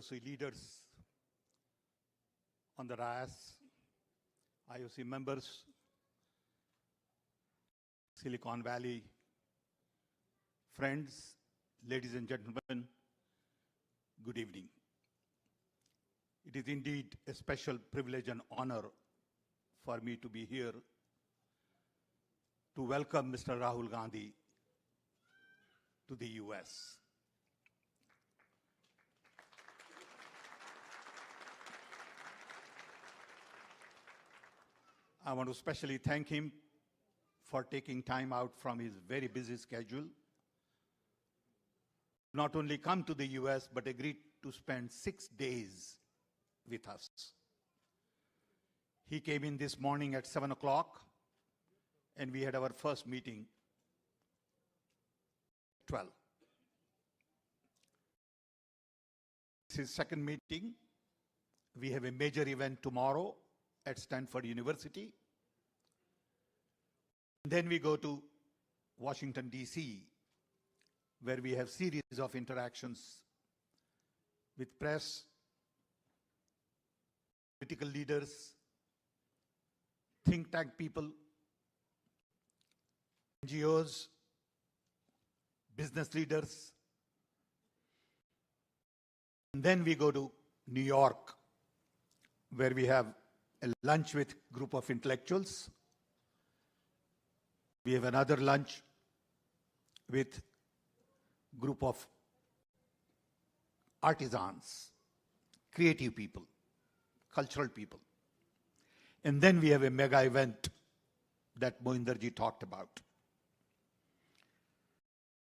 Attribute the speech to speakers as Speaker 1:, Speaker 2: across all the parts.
Speaker 1: IOC leaders on the dais, IOC members, Silicon Valley, friends, ladies and gentlemen, good evening. It is indeed a special privilege and honor for me to be here to welcome Mr. Rahul Gandhi to the US. I want to especially thank him for taking time out from his very busy schedule, not only come to the US, but agreed to spend 6 days with us. He came in this morning at 7 o'clock, and we had our first meeting at 12. This is second meeting. We have a major event tomorrow at Stanford University. Then we go to Washington, D.C., where we have series of interactions with press, political leaders, think tank people, NGOs, business leaders. And then we go to New York, where we have a lunch with a group of intellectuals. We have another lunch with a group of artisans, creative people, cultural people. And then we have a mega event that Mohinderji talked about.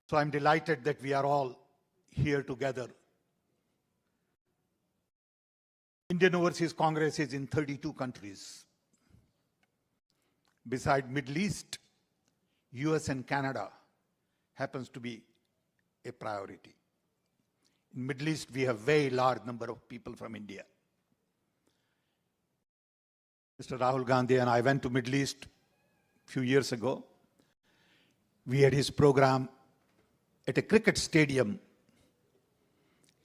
Speaker 1: So I'm delighted that we are all here together. Indian Overseas Congress is in 32 countries. Beside Middle East, US and Canada happens to be a priority. In Middle East, we have a very large number of people from India. Mr. Rahul Gandhi and I went to Middle East a few years ago. We had his program at a cricket stadium,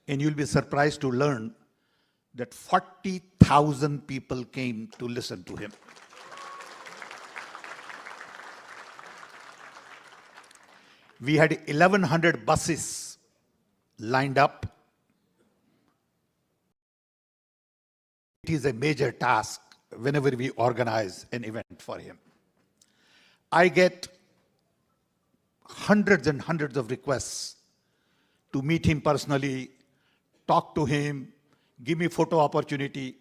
Speaker 1: and you'll be surprised to learn that 40,000 people came to listen to him. We had 1,100 buses lined up. It is a major task whenever we organize an event for him. I get hundreds and hundreds of requests to meet him personally, talk to him, give me photo opportunity.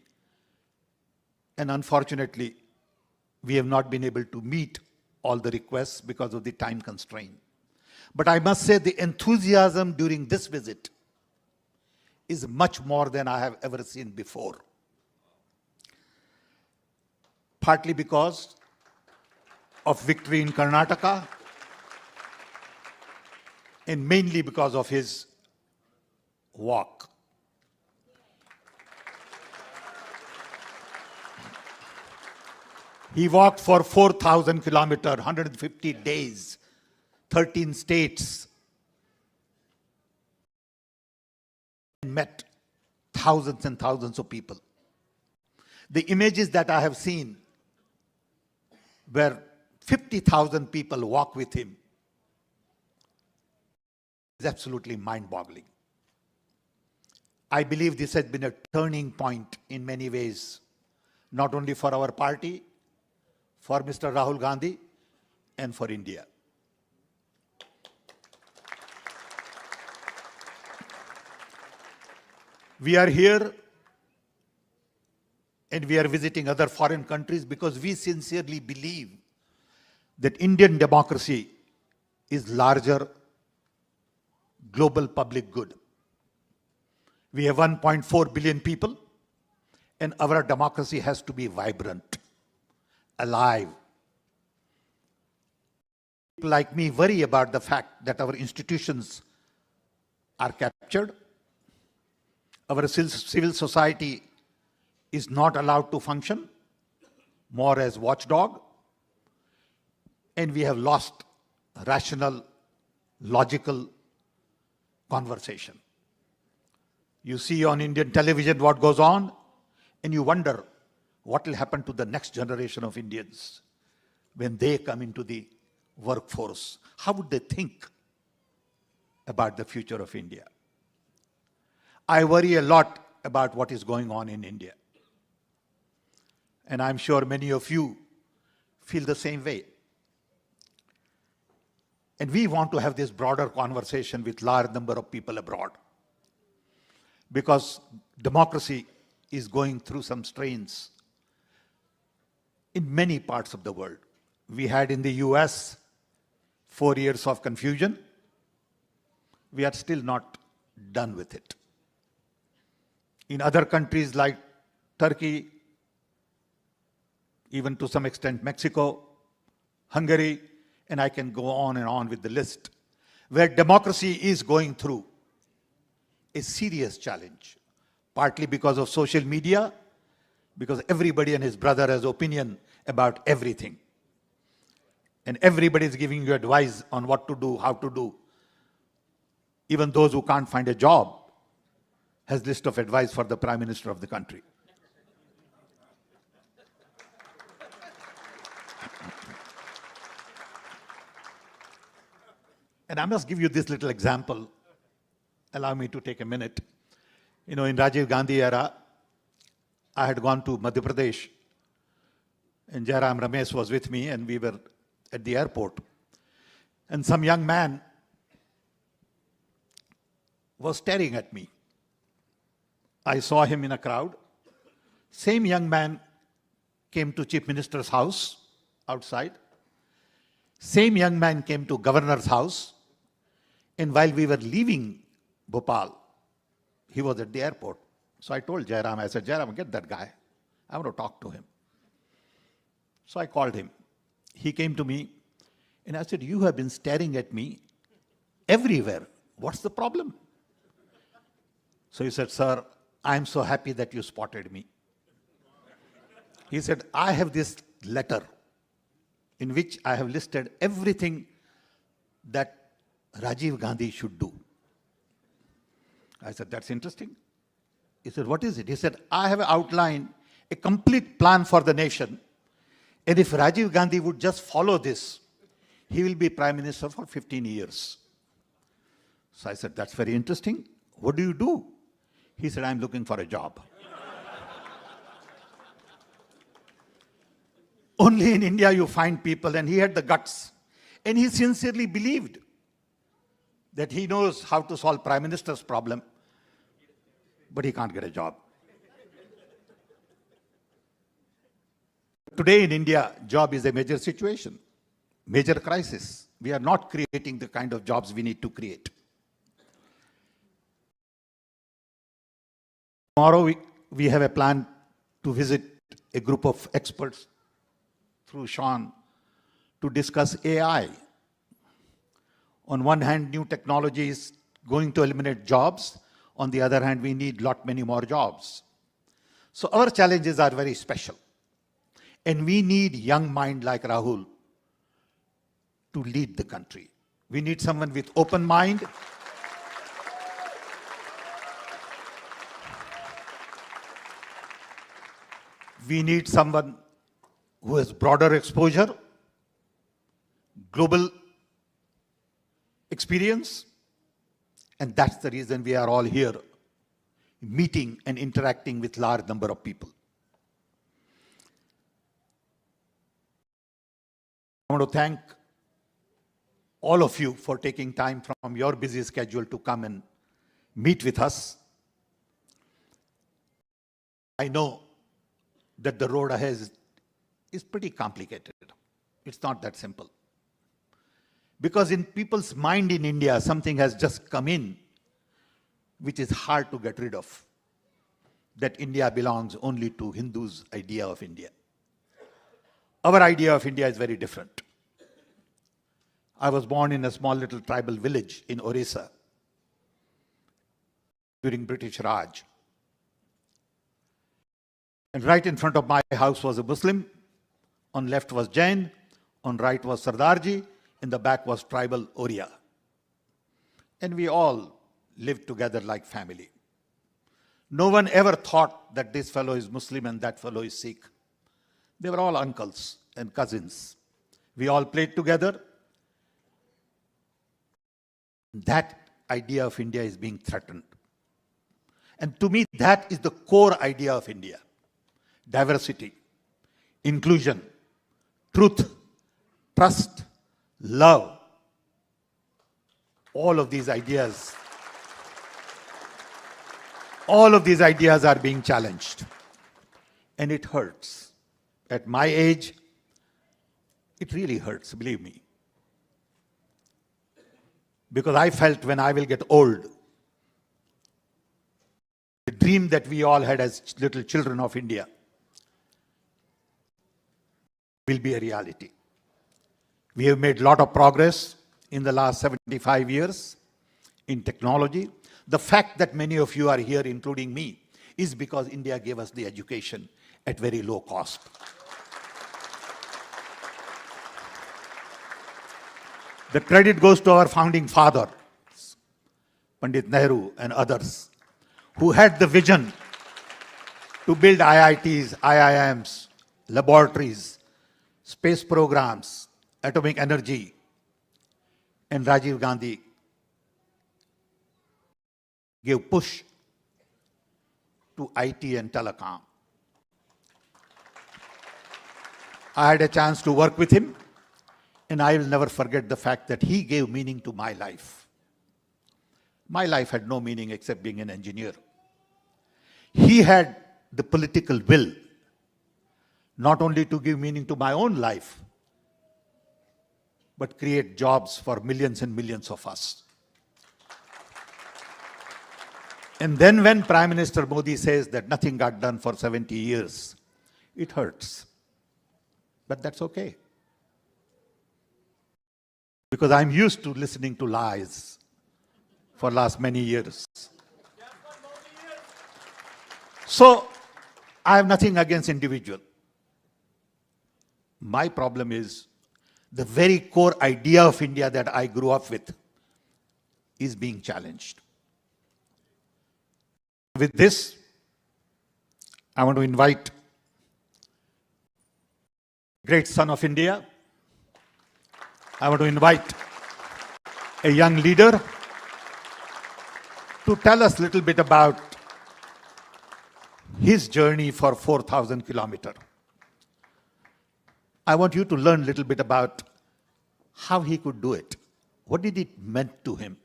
Speaker 1: And unfortunately, we have not been able to meet all the requests because of the time constraint. But I must say the enthusiasm during this visit is much more than I have ever seen before. Partly because of victory in Karnataka, and mainly because of his walk. He walked for 4,000 kilometers, 150 days, 13 states, and met thousands and thousands of people. The images that I have seen where 50,000 people walk with him is absolutely mind-boggling. I believe this has been a turning point in many ways, not only for our party, for Mr. Rahul Gandhi, and for India. We are here and we are visiting other foreign countries because we sincerely believe that Indian democracy is larger global public good. We have 1.4 billion people, and our democracy has to be vibrant, alive. People like me worry about the fact that our institutions are captured. Our civil society is not allowed to function, more as watchdog, and we have lost rational, logical conversation. You see on Indian television what goes on, and you wonder what will happen to the next generation of Indians when they come into the workforce. How would they think about the future of India? I worry a lot about what is going on in India. And I'm sure many of you feel the same way. And we want to have this broader conversation with large number of people abroad. Because democracy is going through some strains in many parts of the world. We had in the US 4 years of confusion. We are still not done with it. In other countries like Turkey, even to some extent Mexico, Hungary, and I can go on and on with the list, where democracy is going through a serious challenge, partly because of social media, because everybody and his brother has opinion about everything. And everybody is giving you advice on what to do, how to do. Even those who can't find a job has list of advice for the Prime Minister of the country. And I must give you this little example. Allow me to take a minute. You know, in Rajiv Gandhi era, I had gone to Madhya Pradesh, and Jairam Ramesh was with me, and we were at the airport. And some young man was staring at me. I saw him in a crowd. Same young man came to Chief Minister's house outside. Same young man came to Governor's house. And while we were leaving Bhopal, he was at the airport. So I told Jairam, I said, Jairam, get that guy. I want to talk to him. So I called him. He came to me and I said, you have been staring at me everywhere. What's the problem? So he said, sir, I'm so happy that you spotted me. He said, I have this letter in which I have listed everything that Rajiv Gandhi should do. I said, that's interesting. He said, what is it? He said, I have outlined a complete plan for the nation. And if Rajiv Gandhi would just follow this, he will be Prime Minister for 15 years. So I said, that's very interesting. What do you do? He said, I'm looking for a job. Only in India you find people, and he had the guts. And he sincerely believed that he knows how to solve Prime Minister's problem, but he can't get a job. Today in India, job is a major situation, major crisis. We are not creating the kind of jobs we need to create. Tomorrow we have a plan to visit a group of experts through Sean to discuss AI. On one hand, new technology is going to eliminate jobs. On the other hand, we need many more jobs. So our challenges are very special. And we need young mind like Rahul to lead the country. We need someone with open mind. We need someone who has broader exposure, global experience, and that's the reason we are all here, meeting and interacting with large number of people. I want to thank all of you for taking time from your busy schedule to come and meet with us. I know that the road ahead is pretty complicated. It's not that simple. Because in people's mind in India, something has just come in which is hard to get rid of. That India belongs only to Hindus' idea of India. Our idea of India is very different. I was born in a small little tribal village in Orissa during British Raj. And right in front of my house was a Muslim. On left was Jain. On right was Sardarji. In the back was tribal Oriya. And we all lived together like family. No one ever thought that this fellow is Muslim and that fellow is Sikh. They were all uncles and cousins. We all played together. That idea of India is being threatened. And to me, that is the core idea of India. Diversity, inclusion, truth, trust, love. All of these ideas are being challenged. And it hurts. At my age, it really hurts, believe me. Because I felt when I will get old, the dream that we all had as little children of India will be a reality. We have made a lot of progress in the last 75 years in technology. The fact that many of you are here, including me, is because India gave us the education at very low cost. The credit goes to our founding father, Pandit Nehru and others, who had the vision to build IITs, IIMs, laboratories, space programs, atomic energy, and Rajiv Gandhi gave push to IT and telecom. I had a chance to work with him, and I will never forget the fact that he gave meaning to my life. My life had no meaning except being an engineer. He had the political will, not only to give meaning to my own life, but create jobs for millions and millions of us. And then when Prime Minister Modi says that nothing got done for 70 years, it hurts. But that's okay. Because I'm used to listening to lies for last many years. So, I have nothing against individual. My problem is the very core idea of India that I grew up with is being challenged. With this, I want to invite great son of India. I want to invite a young leader to tell us a little bit about his journey for 4,000 kilometers. I want you to learn a little bit about how he could do it. What did it mean to him?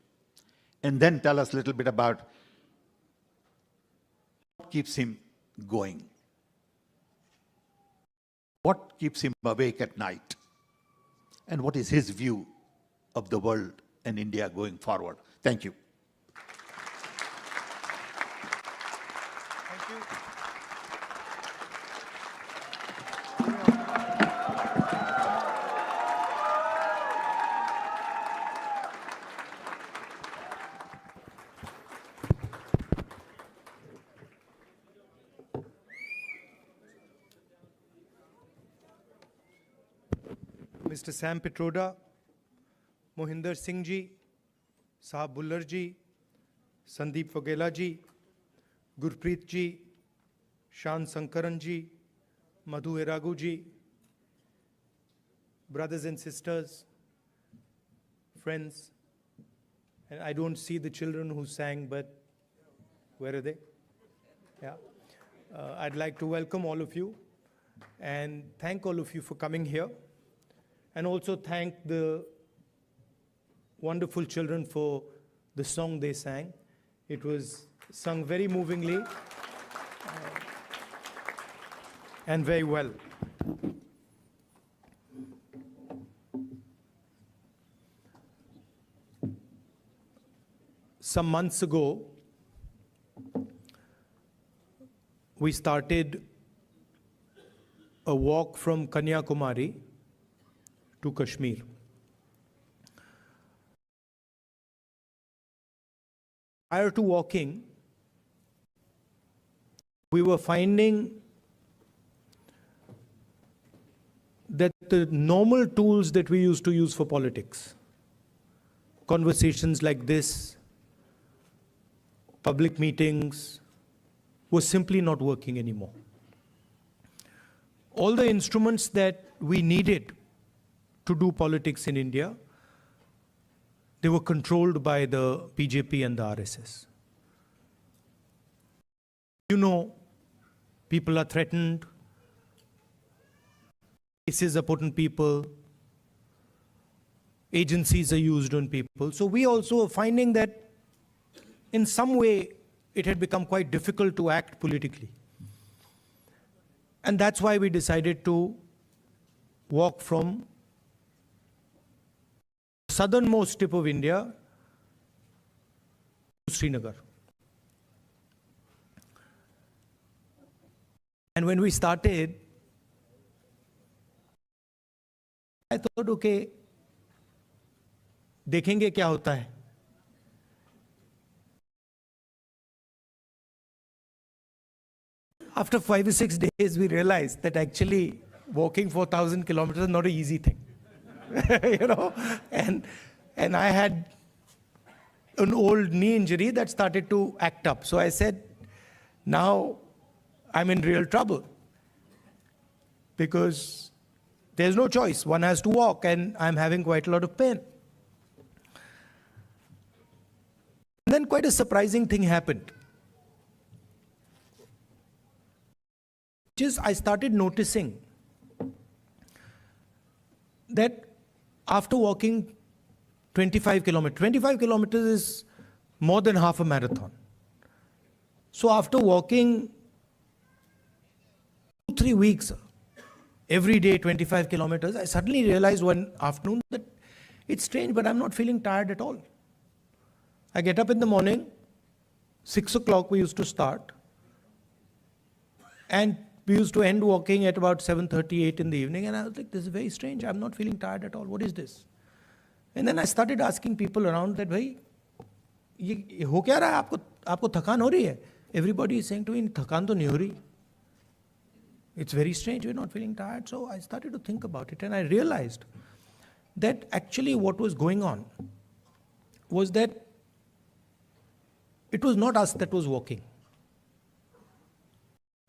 Speaker 1: And then tell us a little bit about what keeps him going. What keeps him awake at night? And what is his view of the world and India going forward? Thank you.
Speaker 2: Thank you. Mr. Sam Pitroda, Mohinder Singh ji, Sahab Bullar ji, Sandeep Vagela ji, Gurpreet ji, Shan Sankaran ji, Madhu Eragu ji, brothers and sisters, friends, and I don't see the children who sang, but where are they? Yeah. I'd like to welcome all of you and thank all of you for coming here. And also thank the wonderful children for the song they sang. It was sung very movingly and very well. Some months ago, we started a walk from Kanyakumari to Kashmir. Prior to walking, we were finding that the normal tools that we used to use for politics, conversations like this, public meetings, was simply not working anymore. All the instruments that we needed to do politics in India, they were controlled by the BJP and the RSS. You know, people are threatened, cases are put on people, agencies are used on people. So we also are finding that in some way it had become quite difficult to act politically. And that's why we decided to walk from the southernmost tip of India to Srinagar. And when we started, I thought, okay, देखेंगे क्या होता है. After 5 or 6 days, we realized that actually walking 4,000 kilometers is not an easy thing. You know, and I had an old knee injury that started to act up. So I said, now I'm in real trouble because there's no choice. One has to walk, and I'm having quite a lot of pain. And then quite a surprising thing happened. I started noticing that after walking 25 kilometers is more than half a marathon. So after walking 2-3 weeks, every day 25 kilometers, I suddenly realized one afternoon that it's strange, but I'm not feeling tired at all. I get up in the morning, 6 o'clock we used to start, and we used to end walking at about 7:38 in the evening, and I was like, this is very strange. I'm not feeling tired at all. What is this? And then I started asking people around that, भाई, ये हो क्या रहा है? आपको थकान हो रही है? Everybody is saying to me, थकान तो नहीं हो रही. It's very strange. We're not feeling tired. So I started to think about it, and I realized that actually what was going on was that it was not us that was walking.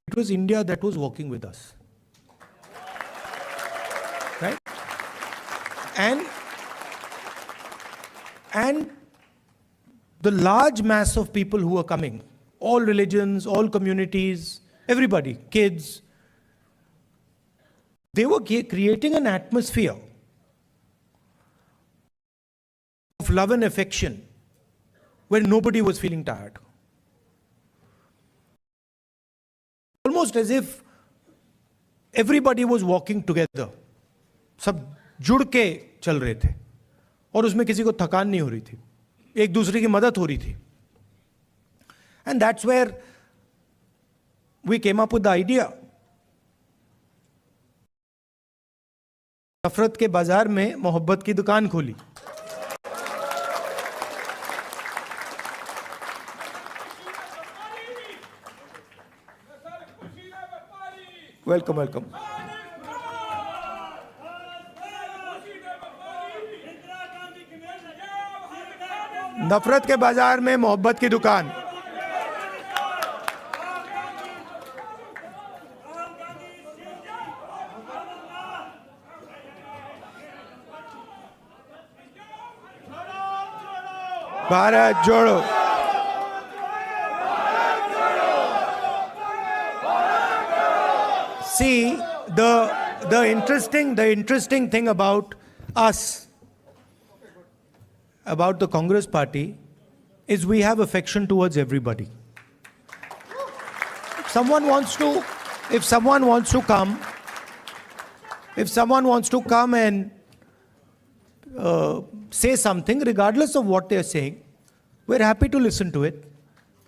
Speaker 2: It was India that was walking with us. Right? And the large mass of people who were coming, all religions, all communities, everybody, kids, they were creating an atmosphere of love and affection where nobody was feeling tired. Almost as if everybody was walking together. सब जुड़ के चल रहे थे और उसमें किसी को थकान नहीं हो रही थी, एक दूसरे की मदद हो रही थी. And that's where we came up with the idea. नफरत के बाजार में मोहब्बत की दुकान खोली. Welcome welcome. नफरत के बाजार में मोहब्बत की दुकान. भारत जोड़ो. See, the interesting thing about us, about the Congress party, is we have affection towards everybody. If someone wants to come and say something, regardless of what they're saying, we're happy to listen to it.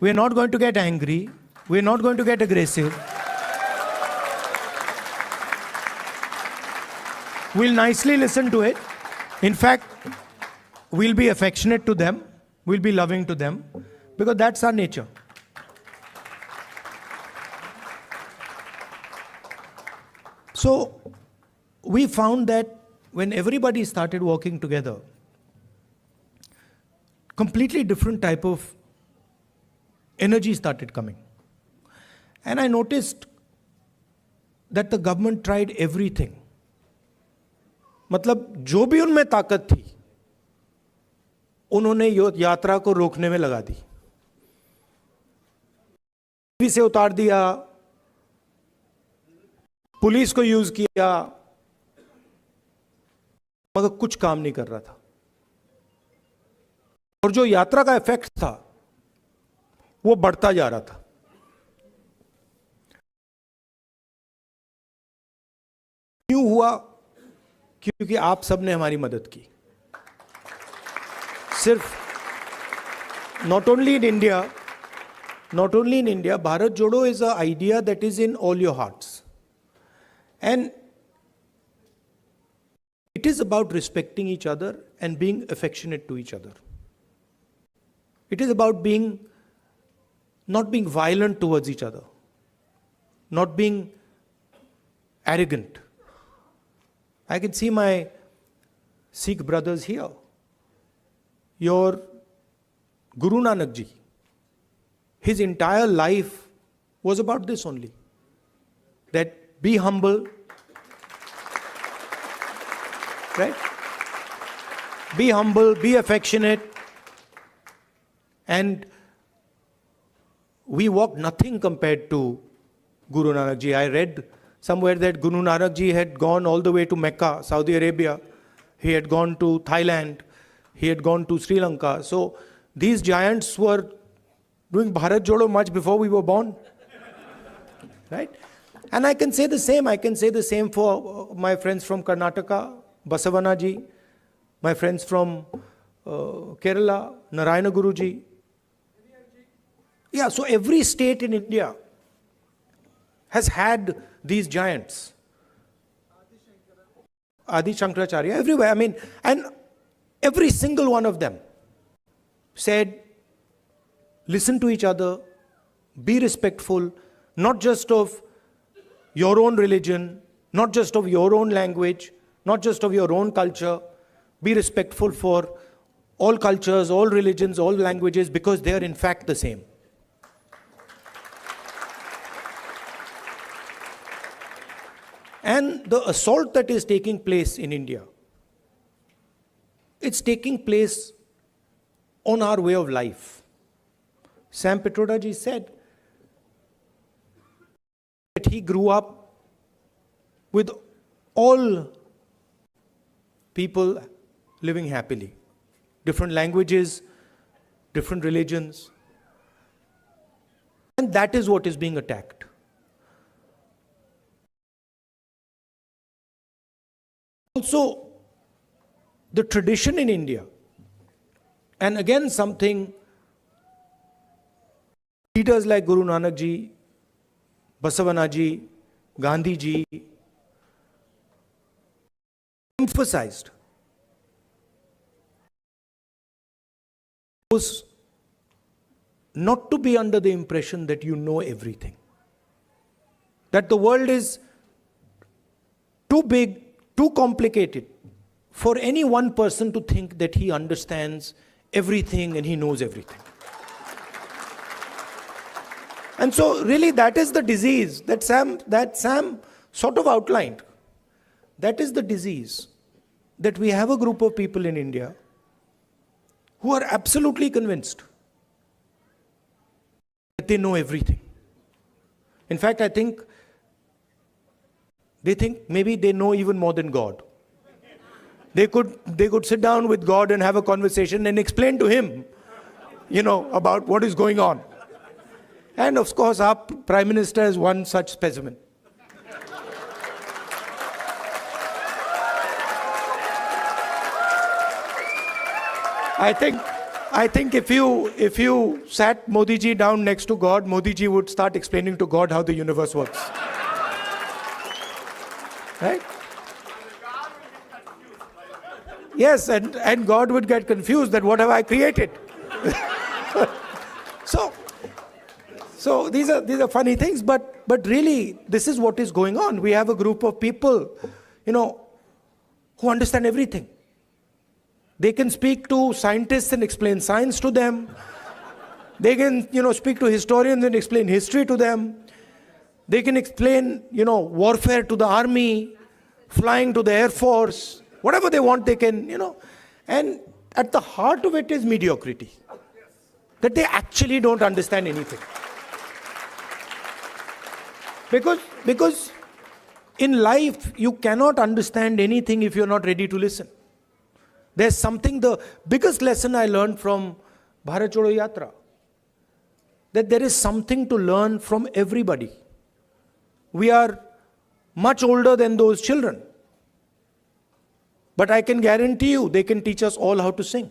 Speaker 2: We're not going to get angry. We're not going to get aggressive. We'll nicely listen to it. In fact, we'll be affectionate to them. We'll be loving to them, because that's our nature. So we found that when everybody started walking together, completely different type of energy started coming. And I noticed that the government tried everything. मतलब जो भी उनमें ताकत थी उन्होंने यात्रा को रोकने में लगा दी, टीवी से उतार दिया, पुलिस को यूज किया, मगर कुछ काम नहीं कर रहा था. और जो यात्रा का इफेक्ट था वो बढ़ता जा रहा था. क्यों हुआ? क्योंकि आप सबने हमारी मदद की. सिर्फ not only in India, Bharat Jodo is an idea that is in all your hearts. And it is about respecting each other and being affectionate to each other. It is about not being violent towards each other, not being arrogant. I can see my Sikh brothers here. Your Guru Nanak ji, his entire life was about this only. That be humble, right? Be humble, be affectionate. And we walked nothing compared to Guru Nanak ji. I read somewhere that Guru Nanak ji had gone all the way to Mecca, Saudi Arabia. He had gone to Thailand. He had gone to Sri Lanka. So these giants were doing Bharat Jodo much before we were born. Right? And I can say the same. I can say the same for my friends from Karnataka, Basavana ji, my friends from Kerala, Narayana Guru ji. Yeah, so every state in India has had these giants. Adi Shankaracharya, everywhere. I mean, and every single one of them said, listen to each other, be respectful, not just of your own religion, not just of your own language, not just of your own culture. Be respectful for all cultures, all religions, all languages, because they are in fact the same. And the assault that is taking place in India, it's taking place on our way of life. Sam Pitroda ji said that he grew up with all people living happily. Different languages, different religions. And that is what is being attacked. Also, the tradition in India, and again something leaders like Guru Nanak ji, Basavana ji, Gandhi ji emphasized was not to be under the impression that you know everything. That the world is too big, too complicated for any one person to think that he understands everything and he knows everything. And so really that is the disease that Sam sort of outlined. That is the disease, that we have a group of people in India who are absolutely convinced that they know everything. In fact, I think they think maybe they know even more than God. They could sit down with God and have a conversation and explain to him, about what is going on. And of course, our Prime Minister is one such specimen. I think if you sat Modi ji down next to God, Modi ji would start explaining to God how the universe works. Right? Yes, and God would get confused that what have I created? So these are funny things, but really this is what is going on. We have a group of people, who understand everything. They can speak to scientists and explain science to them. They can, speak to historians and explain history to them. They can explain, warfare to the army, flying to the air force, whatever they want they can, And at the heart of it is mediocrity. That they actually don't understand anything. Because in life, you cannot understand anything if you're not ready to listen. There's something, the biggest lesson I learned from Bharat Jodo Yatra, that there is something to learn from everybody. We are much older than those children. But I can guarantee you, they can teach us all how to sing.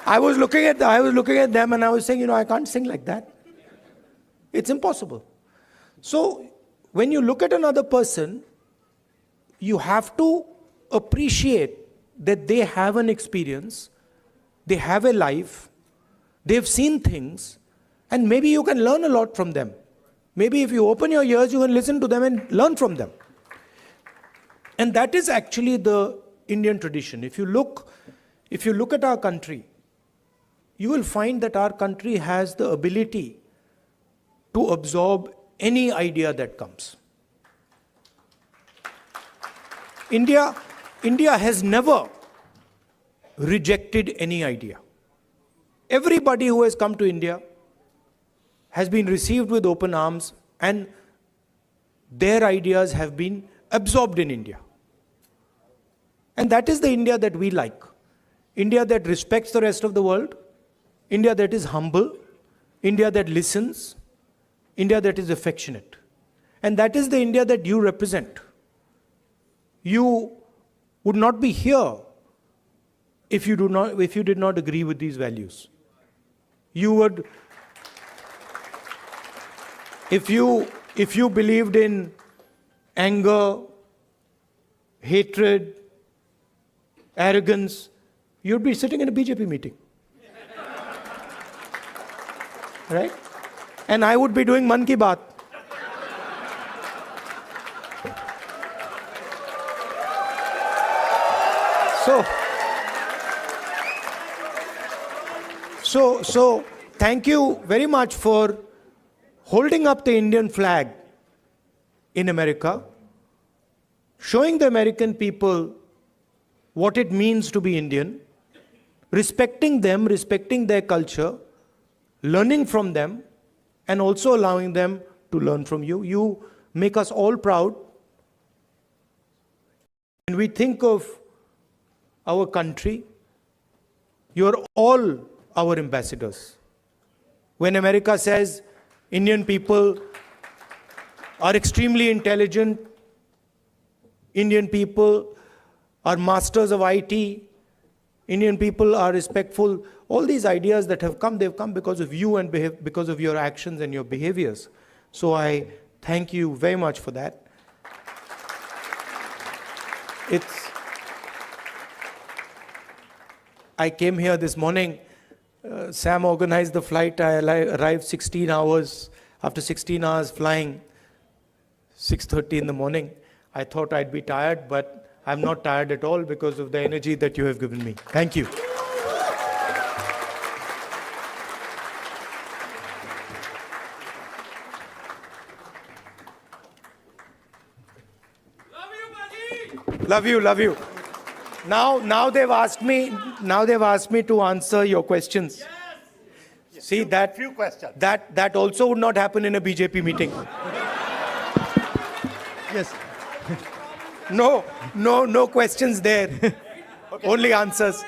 Speaker 2: I was looking at them and I was saying, I can't sing like that. It's impossible. So, when you look at another person, you have to appreciate that they have an experience, they have a life, they've seen things, and maybe you can learn a lot from them. Maybe if you open your ears, you can listen to them and learn from them. And that is actually the Indian tradition. If you look at our country, you will find that our country has the ability to absorb any idea that comes. India has never rejected any idea. Everybody who has come to India has been received with open arms, and their ideas have been absorbed in India. And that is the India that we like. India that respects the rest of the world, India that is humble, India that listens, India that is affectionate. And that is the India that you represent. You would not be here if you did not agree with these values. You would, if you believed in anger, hatred, arrogance, you'd be sitting in a BJP meeting. Right? And I would be doing Man Ki Baat. So thank you very much for holding up the Indian flag in America, showing the American people what it means to be Indian, respecting them, respecting their culture, learning from them, and also allowing them to learn from you. You make us all proud. When we think of our country, you're all our ambassadors. When America says Indian people are extremely intelligent, Indian people are masters of IT, Indian people are respectful, all these ideas that have come, they've come because of you and because of your actions and your behaviors. So I thank you very much for that. I came here this morning. Sam organized the flight. I arrived 16 hours. After 16 hours flying, 6:30 in the morning. I thought I'd be tired, but I'm not tired at all because of the energy that you have given me. Thank you. Love you, love you. Now they've asked me to answer your questions. Yes. See that few questions. That also would not happen in a BJP meeting.
Speaker 3: Yes.
Speaker 2: No questions there. Okay. Only answers.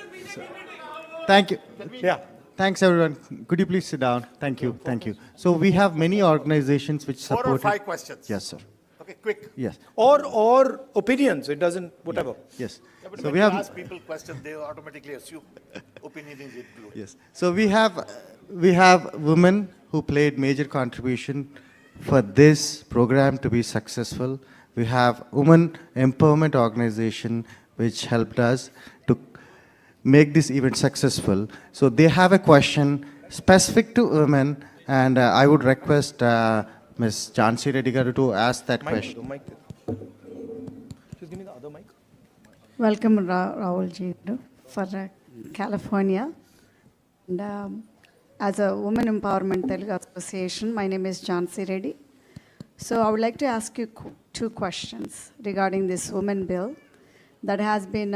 Speaker 3: Thank you.
Speaker 2: Yeah.
Speaker 3: Thanks, everyone. Could you please sit down? Thank you. Thank you. So we have many organizations which support.
Speaker 1: 4 or 5 questions.
Speaker 3: Yes, sir.
Speaker 1: Okay, quick.
Speaker 3: Yes.
Speaker 2: Or opinions. It doesn't, whatever.
Speaker 3: Yes.
Speaker 1: Yeah, but
Speaker 3: So
Speaker 1: when
Speaker 3: we
Speaker 1: you
Speaker 3: have.
Speaker 1: ask people questions, they automatically assume opinion is included.
Speaker 3: Yes. So we have women who played major contribution for this program to be successful. We have women empowerment organization which helped us to make this event successful. So they have a question specific to women, and I would request Ms. Jhansi Reddy garu to ask that question.
Speaker 2: Mic. Just give me the other mic.
Speaker 4: Welcome, Rahul ji, for California. And as a Women Empowerment Telugu Association, my name is Jansi Reddy. So I would like to ask you two questions regarding this women bill that has been,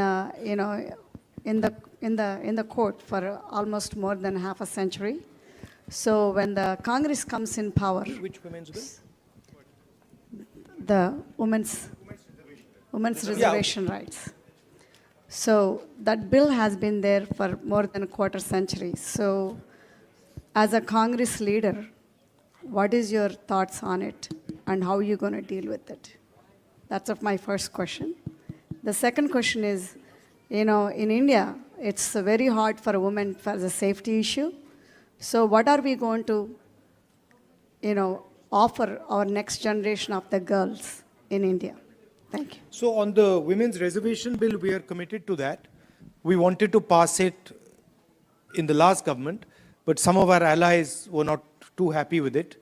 Speaker 4: in the court for almost more than half a century. So when the Congress comes in power,
Speaker 2: Which women's bill?
Speaker 4: the women's reservation rights. So that bill has been there for more than a quarter century. So as a Congress leader, what is your thoughts on it and how are you going to deal with it? That's of my first question. The second question is, in India, it's very hard for a woman for the safety issue. So what are we going to, offer our next generation of the girls in India? Thank you.
Speaker 2: So on the women's reservation bill, we are committed to that. We wanted to pass it in the last government, but some of our allies were not too happy with it,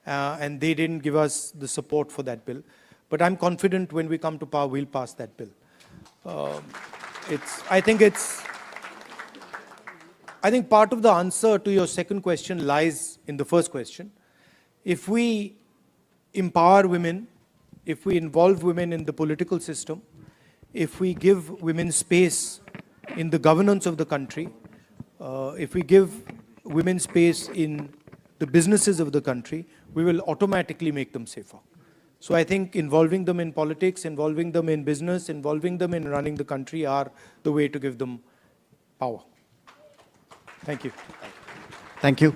Speaker 2: and they didn't give us the support for that bill. But I'm confident when we come to power, we'll pass that bill. I think part of the answer to your second question lies in the first question. If we empower women, if we involve women in the political system, if we give women space in the governance of the country, if we give women space in the businesses of the country, we will automatically make them safer. So I think involving them in politics, involving them in business, involving them in running the country are the way to give them power. Thank you.
Speaker 3: Thank you.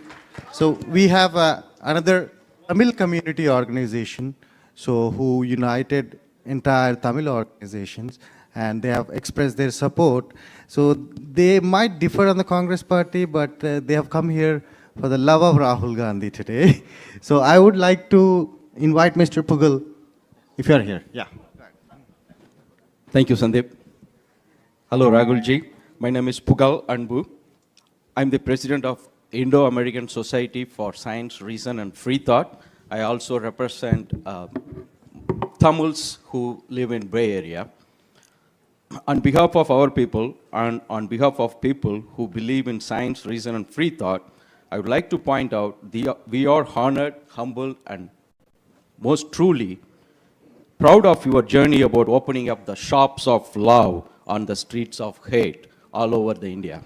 Speaker 3: So we have another Tamil community organization, who united entire Tamil organizations, and they have expressed their support. So they might differ on the Congress party, but they have come here for the love of Rahul Gandhi today. So I would like to invite Mr. Pugal, if you are here. Yeah.
Speaker 5: Thank you, Sandeep. Hello, Rahulji. My name is Pugal Anbu. I'm the president of Indo-American Society for Science, Reason, and Free Thought. I also represent Tamils who live in Bay Area. On behalf of our people and on behalf of people who believe in science, reason, and free thought, I would like to point out we are honored, humbled, and most truly proud of your journey about opening up the shops of love on the streets of hate all over the India.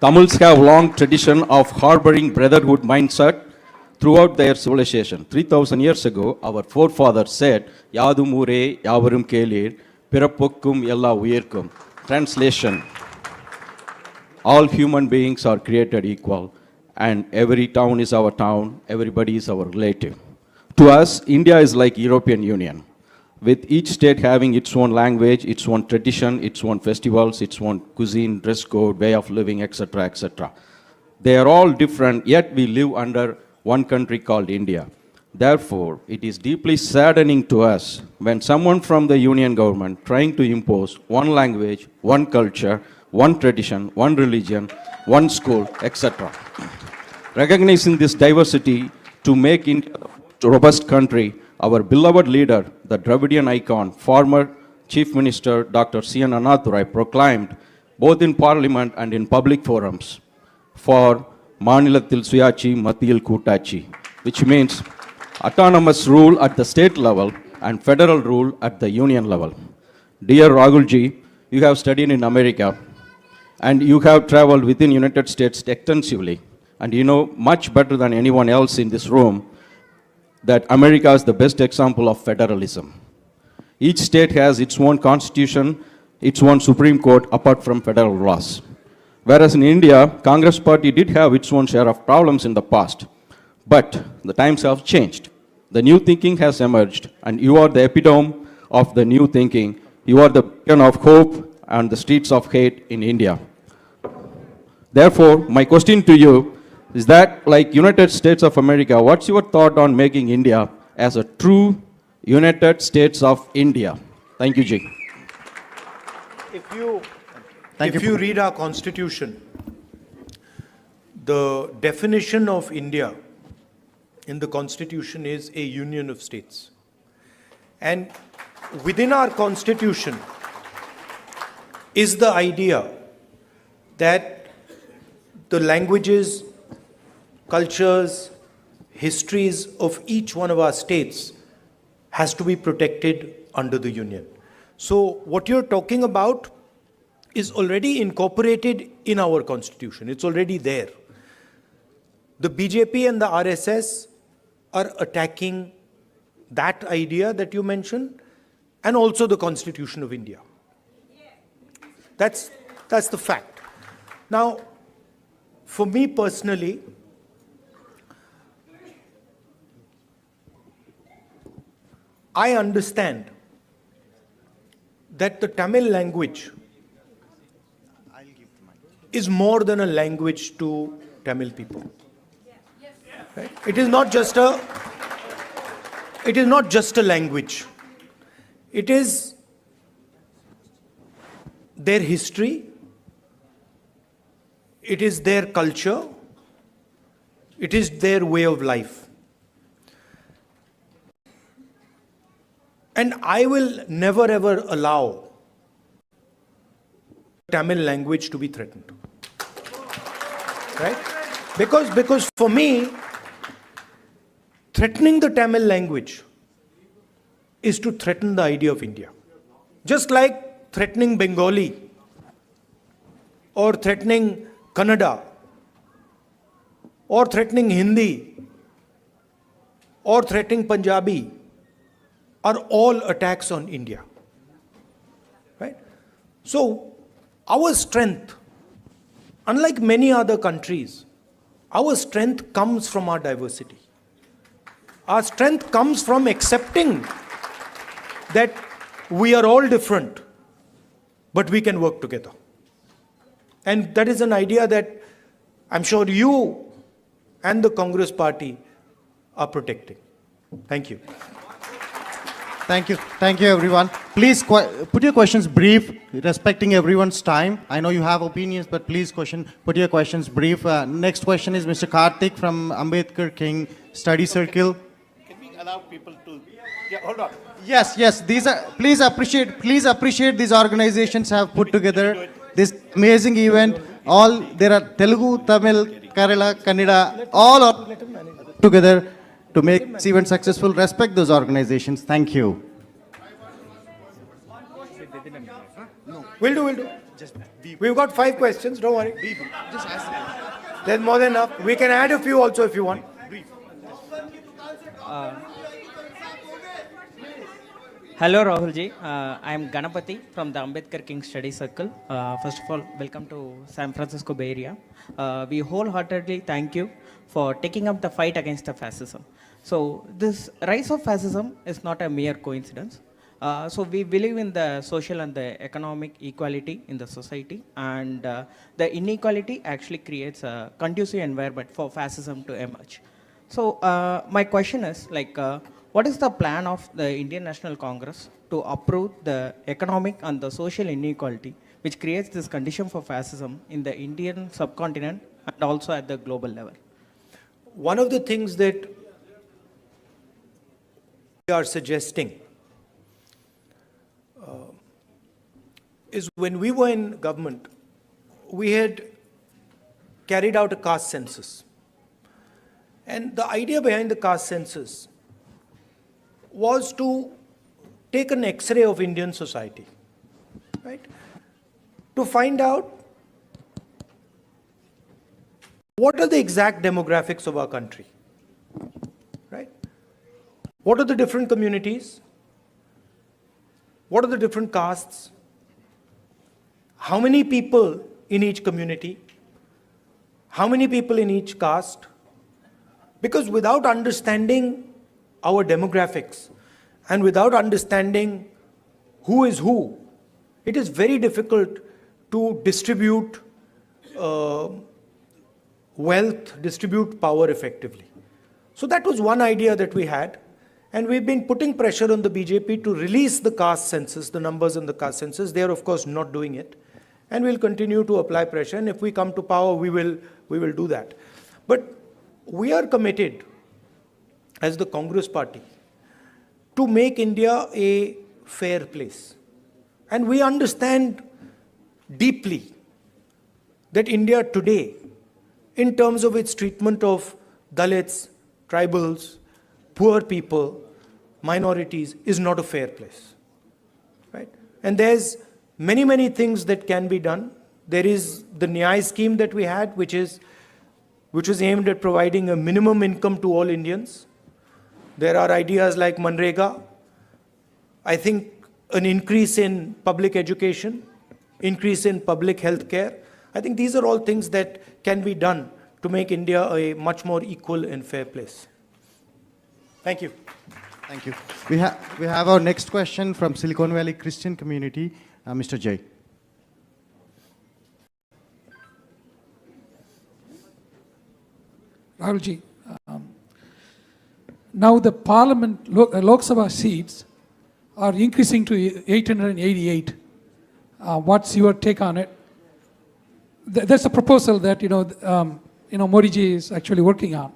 Speaker 5: Tamils have long tradition of harboring brotherhood mindset throughout their civilization. 3,000 years ago, our forefathers said, Yadum ure, Yavarum kelir, Pirapukkum yella uyirkum. Translation, all human beings are created equal, and every town is our town, everybody is our relative. To us, India is like European Union, with each state having its own language, its own tradition, its own festivals, its own cuisine, dress code, way of living, etc., etc. They are all different, yet we live under one country called India. Therefore, it is deeply saddening to us when someone from the union government trying to impose one language, one culture, one tradition, one religion, one school, etc. Recognizing this diversity to make India a robust country, our beloved leader, the Dravidian icon, former Chief Minister Dr. C.N. Anathurai proclaimed, both in Parliament and in public forums, for Manilathil Suyachi Mathil Kutachi, which means autonomous rule at the state level and federal rule at the union level. Dear Rahulji, you have studied in America and you have traveled within United States extensively, and you know much better than anyone else in this room that America is the best example of federalism. Each state has its own constitution, its own Supreme Court apart from federal laws. Whereas in India, Congress party did have its own share of problems in the past. But the times have changed. The new thinking has emerged, and you are the epitome of the new thinking. You are the beacon of hope on the streets of hate in India. Therefore, my question to you is that, like United States of America, what's your thought on making India as a true United States of India? Thank you, Ji.
Speaker 2: If you read our constitution, the definition of India in the constitution is a union of states. And within our constitution is the idea that the languages, cultures, histories of each one of our states has to be protected under the Union. So what you're talking about is already incorporated in our constitution. It's already there. The BJP and the RSS are attacking that idea that you mentioned and also the Constitution of India. That's the fact. Now, for me personally, I understand that the Tamil language is more than a language to Tamil people. Right? It is not just a language. It is their history, it is their culture, it is their way of life. And I will never ever allow Tamil language to be threatened. Right? Because for me, threatening the Tamil language is to threaten the idea of India. Just like threatening Bengali or threatening Kannada or threatening Hindi or threatening Punjabi are all attacks on India. Right? So, our strength, unlike many other countries, our strength comes from our diversity. Our strength comes from accepting that we are all different, but we can work together. And that is an idea that I'm sure you and the Congress party are protecting. Thank you.
Speaker 3: Thank you. Thank you, everyone. Please put your questions brief, respecting everyone's time. I know you have opinions, but please put your questions brief. Next question is Mr. Karthik from Ambedkar King Study Circle.
Speaker 1: Can we allow people to... Yeah, hold on.
Speaker 3: Yes. These are, please appreciate these organizations have put together this amazing event. There are Telugu, Tamil, Kerala, Kannada, all are together to make this event successful. Respect those organizations. Thank you.
Speaker 2: We'll do. We've got 5 questions, don't worry. There's more than enough. We can add a few also if you want.
Speaker 6: Hello Rahulji, I am Ganapati from the Ambedkar King Study Circle. First of all, welcome to San Francisco Bay Area. We wholeheartedly thank you for taking up the fight against the fascism. So this rise of fascism is not a mere coincidence. So we believe in the social and the economic equality in the society, and the inequality actually creates a conducive environment for fascism to emerge. So my question is what is the plan of the Indian National Congress to uproot the economic and the social inequality which creates this condition for fascism in the Indian subcontinent and also at the global level?
Speaker 2: One of the things that we are suggesting is when we were in government, we had carried out a caste census. And the idea behind the caste census was to take an X-ray of Indian society, right? To find out what are the exact demographics of our country, right? What are the different communities? What are the different castes? How many people in each community? How many people in each caste? Because without understanding our demographics and without understanding who is who, it is very difficult to distribute wealth, distribute power effectively. So that was one idea that we had, and we've been putting pressure on the BJP to release the caste census, the numbers in the caste census. They are of course not doing it, and we'll continue to apply pressure, and if we come to power, we will do that. But we are committed as the Congress party to make India a fair place. And we understand deeply that India today in terms of its treatment of Dalits, tribals, poor people, minorities, is not a fair place. Right? And there's many, many things that can be done. There is the Nyay scheme that we had, which was aimed at providing a minimum income to all Indians. There are ideas like Manrega. I think an increase in public education, increase in public health care. I think these are all things that can be done to make India a much more equal and fair place. Thank you.
Speaker 3: Thank you. We have our next question from Silicon Valley Christian community, Mr. Jay.
Speaker 7: Rahulji, now the Parliament Lok Sabha seats are increasing to 888. What's your take on it? There's a proposal that Modi ji is actually working on.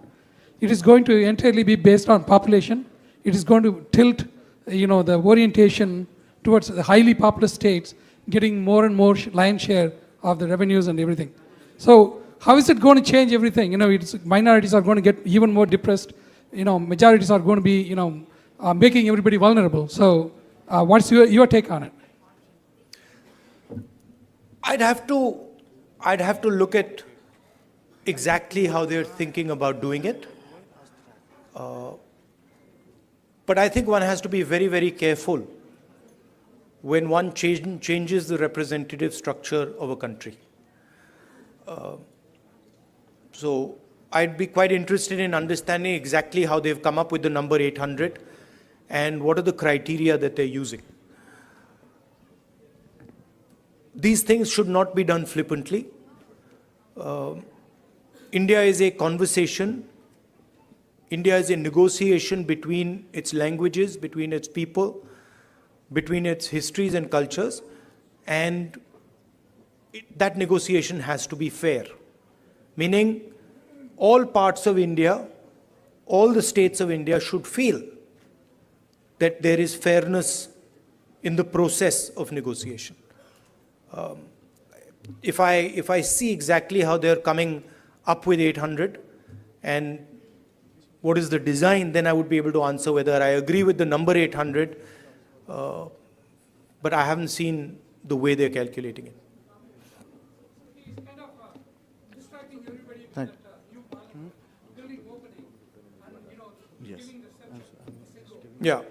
Speaker 7: It is going to entirely be based on population. It is going to tilt, the orientation towards the highly populous states, getting more and more lion share of the revenues and everything. So how is it going to change everything? Minorities are going to get even more depressed. Majorities are going to be, making everybody vulnerable. So what's your take on it?
Speaker 2: I'd have to look at exactly how they're thinking about doing it. But I think one has to be very, very careful when one changes the representative structure of a country. So I'd be quite interested in understanding exactly how they've come up with the number 800 and what are the criteria that they're using. These things should not be done flippantly. India is a conversation. India is a negotiation between its languages, between its people, between its histories and cultures, and that negotiation has to be fair. Meaning, all parts of India, all the states of India should feel that there is fairness in the process of negotiation. If I see exactly how they're coming up with 800 and what is the design, then I would be able to answer whether I agree with the number 800, but I haven't seen the way they're calculating it.
Speaker 3: Thank Yes.
Speaker 2: Yeah.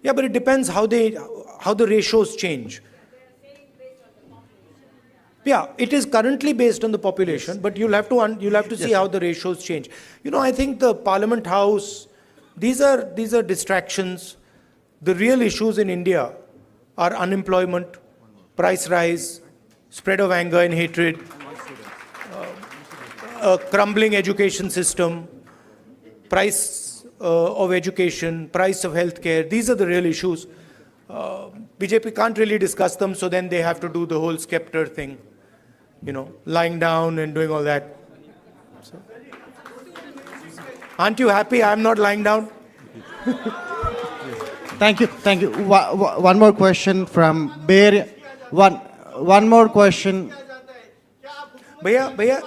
Speaker 2: Yeah, but it depends how the ratios change. Yeah, it is currently based on the population, but you'll have to see how the ratios change. I think the Parliament House, these are distractions. The real issues in India are unemployment, price rise, spread of anger and hatred, a crumbling education system, price of education, price of healthcare. These are the real issues. BJP can't really discuss them, so then they have to do the whole scepter thing, lying down and doing all that. So, aren't you happy I'm not lying down?
Speaker 3: Thank you. Thank you. One more question from Bay Area. One more question.
Speaker 2: भैया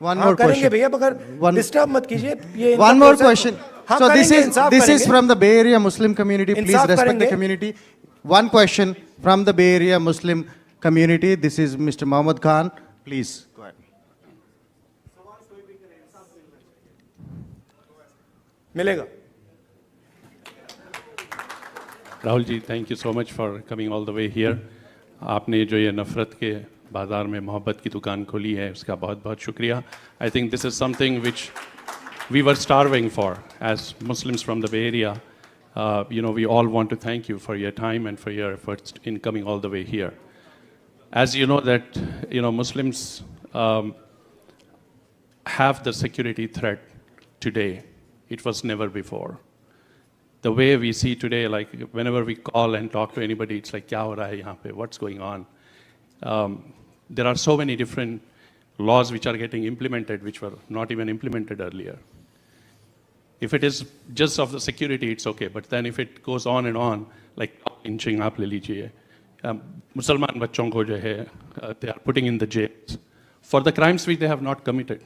Speaker 3: One more question.
Speaker 2: भैया मगर disturb मत कीजिए.
Speaker 3: One more question. So this is
Speaker 2: करेंगे.
Speaker 3: from the Bay Area Muslim community. Please
Speaker 2: Insaf
Speaker 3: respect the
Speaker 2: करेंगे.
Speaker 3: community. One question from the Bay Area Muslim community. This is Mr. Mohammad Khan. Please go ahead.
Speaker 2: मिलेगा.
Speaker 8: Rahul ji, thank you so much for coming all the way here. आपने जो ये नफ़रत के बाज़ार में मोहब्बत की दुकान खोली है, उसका बहुत बहुत शुक्रिया. I think this is something which we were starving for as Muslims from the Bay Area. We all want to thank you for your time and for your efforts in coming all the way here. As you know that, Muslims have the security threat today. It was never before. The way we see today, like whenever we call and talk to anybody, it's like, kya ho raha hai yahan pe? What's going on? There are so many different laws which are getting implemented, which were not even implemented earlier. If it is just of the security, it's okay. But then if it goes on and on, like inching आप ले लीजिए, मुसलमान बच्चों को जो है, they are putting in the jails for the crimes which they have not committed.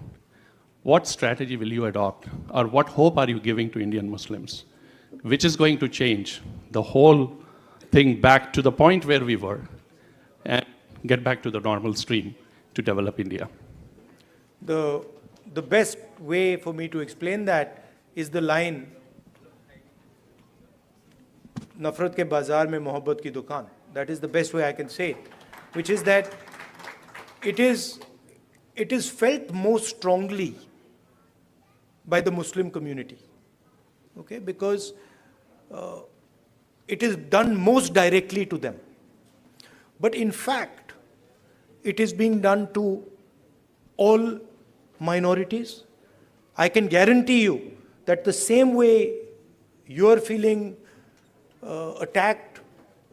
Speaker 8: What strategy will you adopt, or what hope are you giving to Indian Muslims, which is going to change the whole thing back to the point where we were and get back to the normal stream to develop India?
Speaker 2: The best way for me to explain that is the line, Nafrat ke bazaar mein mohabbat ki dukaan. That is the best way I can say it, which is that it is felt most strongly by the Muslim community, okay, because it is done most directly to them. But in fact, it is being done to all minorities. I can guarantee you that the same way you are feeling attacked,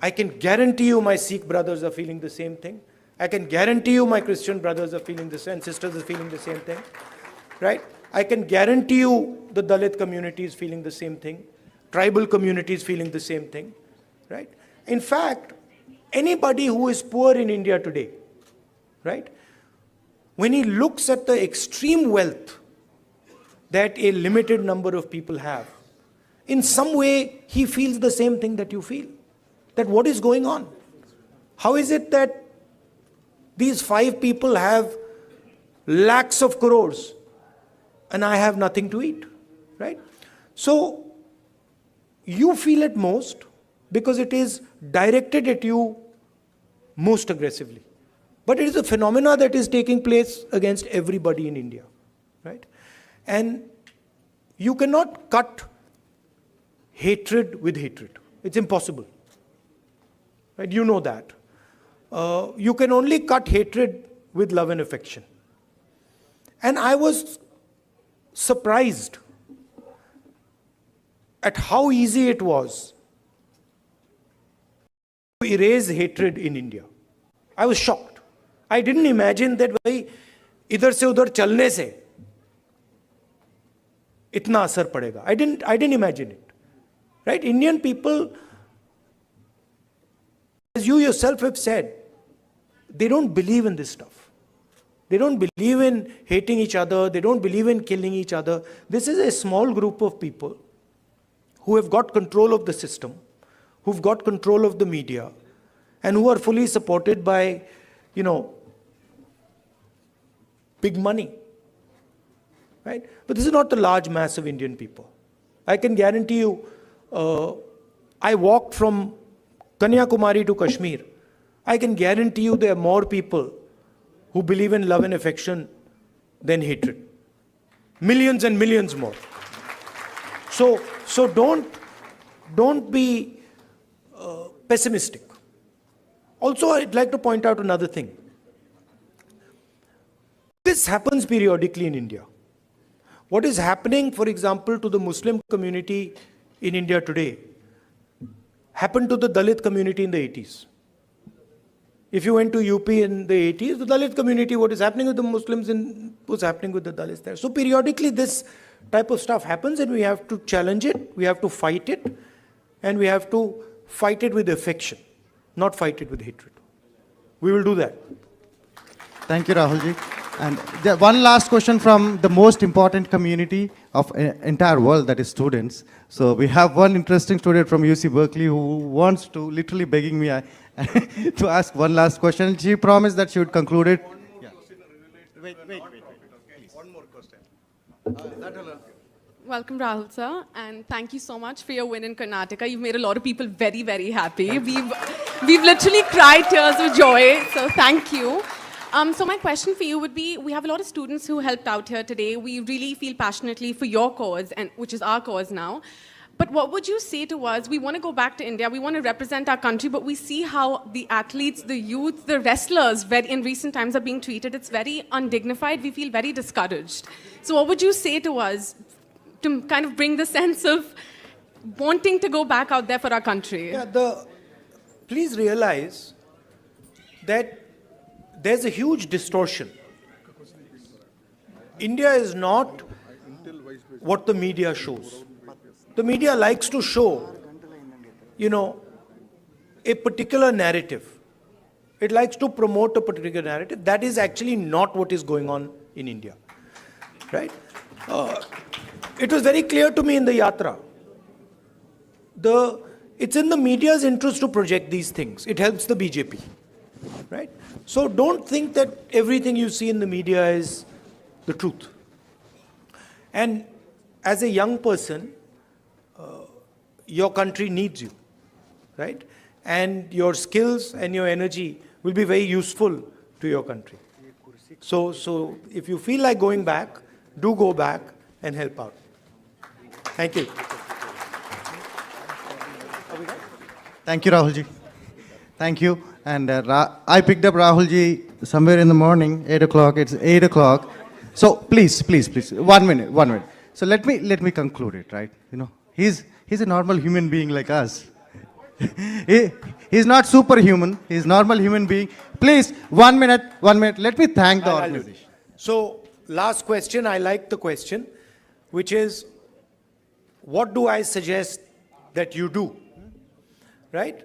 Speaker 2: I can guarantee you my Sikh brothers are feeling the same thing. I can guarantee you my Christian brothers are feeling the same, sisters are feeling the same thing, right? I can guarantee you the Dalit community is feeling the same thing, tribal community is feeling the same thing, right? In fact, anybody who is poor in India today, right, when he looks at the extreme wealth that a limited number of people have, in some way he feels the same thing that you feel. That what is going on? How is it that these 5 people have lakhs of crores and I have nothing to eat, right? So you feel it most because it is directed at you most aggressively. But it is a phenomena that is taking place against everybody in India, right? And you cannot cut hatred with hatred. It's impossible, right? You know that. You can only cut hatred with love and affection. And I was surprised at how easy it was to erase hatred in India. I was shocked. I didn't imagine that भाई इधर से उधर चलने से इतना असर पड़ेगा. I didn't imagine it. Right? Indian people, as you yourself have said, they don't believe in this stuff. They don't believe in hating each other. They don't believe in killing each other. This is a small group of people who have got control of the system, who've got control of the media, and who are fully supported by, big money. Right? But this is not the large mass of Indian people. I can guarantee you, I walked from Kanyakumari to Kashmir. I can guarantee you there are more people who believe in love and affection than hatred. Millions and millions more. So don't be pessimistic. Also, I'd like to point out another thing. This happens periodically in India. What is happening, for example, to the Muslim community in India today happened to the Dalit community in the 80s. If you went to UP in the 80s, the Dalit community, what is happening with the Muslims was happening with the Dalits there. So periodically this type of stuff happens and we have to challenge it, we have to fight it, and we have to fight it with affection, not fight it with hatred. We will do that.
Speaker 3: Thank you, Rahulji. And one last question from the most important community of entire world, that is students. So we have one interesting student from UC Berkeley who wants to, literally begging me to ask one last question. She promised that she would conclude it. Wait.
Speaker 9: One more question. Welcome, Rahul sir, and thank you so much for your win in Karnataka. You've made a lot of people very, very happy. We've literally cried tears of joy, so thank you. So my question for you would be, we have a lot of students who helped out here today. We really feel passionately for your cause, and which is our cause now. But what would you say to us? We want to go back to India. We want to represent our country, but we see how the athletes, the youth, the wrestlers in recent times are being treated. It's very undignified. We feel very discouraged. So what would you say to us to kind of bring the sense of wanting to go back out there for our country?
Speaker 2: Yeah, please realize that there's a huge distortion. India is not what the media shows. The media likes to show, a particular narrative. It likes to promote a particular narrative. That is actually not what is going on in India, right? It was very clear to me in the Yatra. It's in the media's interest to project these things. It helps the BJP, right? So don't think that everything you see in the media is the truth. And as a young person, your country needs you, right? And your skills and your energy will be very useful to your country. So if you feel like going back, do go back and help out. Thank you.
Speaker 3: Thank you, Rahul ji. Thank you. And I picked up Rahul ji somewhere in the morning, 8 o'clock. It's 8 o'clock. So please, 1 minute. So let me conclude it, right? He's a normal human being like us. He's not superhuman. He's normal human being. Please, 1 minute. Let me thank the organization.
Speaker 2: So last question, I like the question, which is, what do I suggest that you do? Right?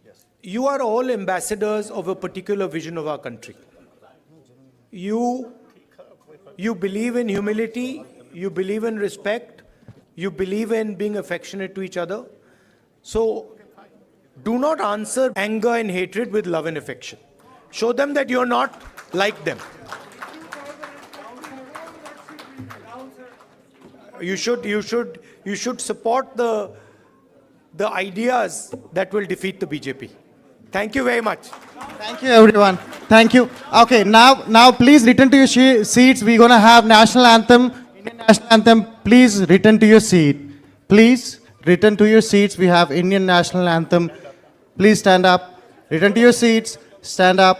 Speaker 2: Yes. You are all ambassadors of a particular vision of our country. You believe in humility, you believe in respect, you believe in being affectionate to each other. So do not answer anger and hatred with love and affection. Show them that you're not like them. You should support the ideas that will defeat the BJP. Thank you very much.
Speaker 3: Thank you, everyone. Thank you. Okay, now please return to your seats. We're going to have national anthem, Indian national anthem. Please return to your seat. Please return to your seats. We have Indian national anthem. Please stand up. Return to your seats. Stand up.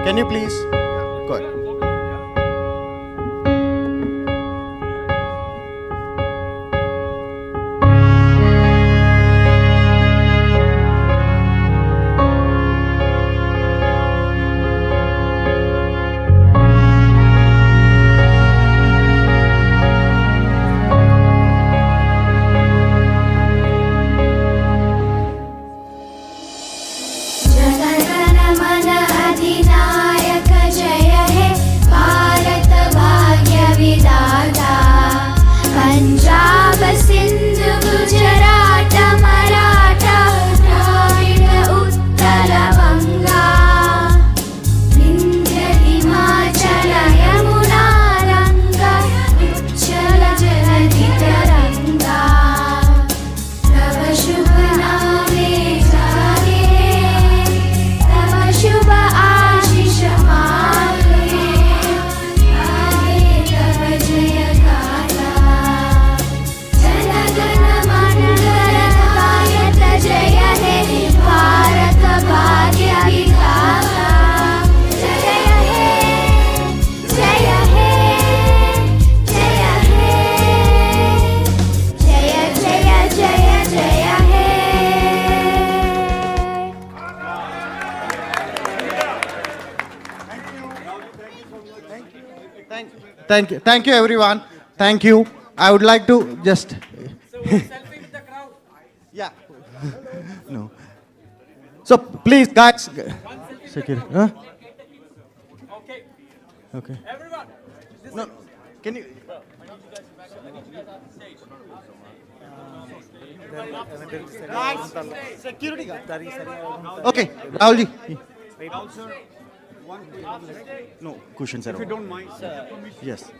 Speaker 3: Can you please? Go ahead. Thank you, everyone. Thank you. I would like to just.
Speaker 6: Selfie with the crowd.
Speaker 3: Yeah. No. So please, guys. Security. Huh?
Speaker 6: Okay.
Speaker 3: Okay.
Speaker 6: Everyone.
Speaker 3: No. Can you? Security guard. Okay, Rahul ji. No, cushions are. If you don't mind. Yes.